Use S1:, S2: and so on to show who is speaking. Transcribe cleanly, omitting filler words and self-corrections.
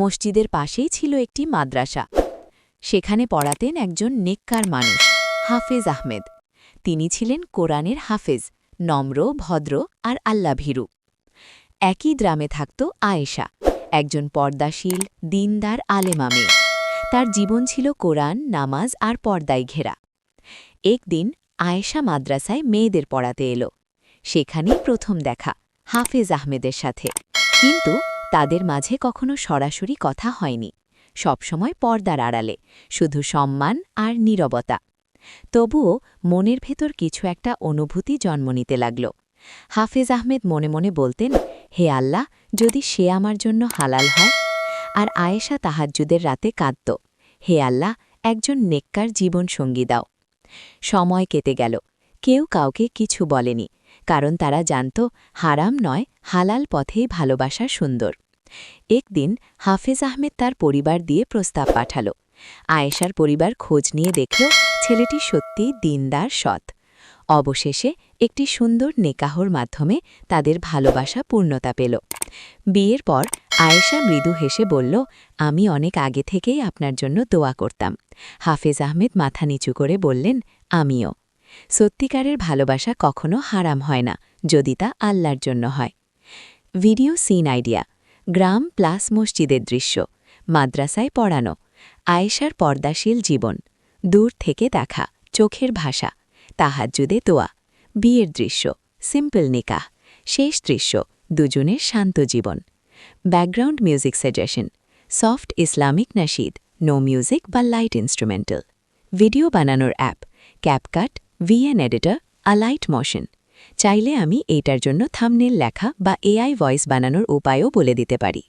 S1: মসজিদের পাশেই ছিল একটি মাদ্রাসা। সেখানে পড়াতেন একজন নেককার মানুষ, হাফেজ আহমেদ। তিনি ছিলেন কোরআনের হাফেজ, নম্র, ভদ্র আর আল্লাভীরু। একই গ্রামে থাকত আয়েশা, একজন পর্দাশীল, দিনদার আলেমা মেয়ে। তার জীবন ছিল কোরআন, নামাজ আর পর্দায় ঘেরা। একদিন আয়েশা মাদ্রাসায় মেয়েদের পড়াতে এলো। সেখানেই প্রথম দেখা হাফেজ আহমেদের সাথে। কিন্তু তাদের মাঝে কখনো সরাসরি কথা হয়নি, সবসময় পর্দার আড়ালে, শুধু সম্মান আর নীরবতা। তবুও মনের ভেতর কিছু একটা অনুভূতি জন্ম নিতে লাগল। হাফেজ আহমেদ মনে মনে বলতেন, হে আল্লাহ, যদি সে আমার জন্য হালাল হয়। আর আয়েশা তাহাজ্জুদের রাতে কাঁদত, হে আল্লাহ, একজন নেককার জীবনসঙ্গী দাও। সময় কেটে গেল, কেউ কাউকে কিছু বলেনি, কারণ তারা জানত হারাম নয়, হালাল পথেই ভালোবাসা সুন্দর। একদিন হাফেজ আহমেদ তার পরিবার দিয়ে প্রস্তাব পাঠাল। আয়েশার পরিবার খোঁজ নিয়ে দেখল ছেলেটি সত্যিই দিনদার, সৎ। অবশেষে একটি সুন্দর নেকাহর মাধ্যমে তাদের ভালোবাসা পূর্ণতা পেল। বিয়ের পর আয়েশা মৃদু হেসে বলল, আমি অনেক আগে থেকেই আপনার জন্য দোয়া করতাম। হাফেজ আহমেদ মাথা নিচু করে বললেন, আমিও। সত্যিকারের ভালোবাসা কখনো হারাম হয় না, যদি তা আল্লাহর জন্য হয়। ভিডিও সিন আইডিয়া: গ্রাম প্লাস মসজিদের দৃশ্য, মাদ্রাসায় পড়ানো, আয়েশার পর্দাশীল জীবন, দূর থেকে দেখা, চোখের ভাষা, তাহাজ্জুদে দোয়া, বিয়ের দৃশ্য, সিম্পল নিকাহ, শেষ দৃশ্য, দুজনের শান্ত জীবন। Background music suggestion: soft Islamic নাশিদ, নো মিউজিক বা লাইট ইনস্ট্রুমেন্টাল। ভিডিও বানানোর app: CapCut, VN editor, Alight motion. চাইলে আমি এইটার জন্য থাম্বনেল লেখা বা এআই ভয়েস বানানোর উপায়ও বলে দিতে পারি।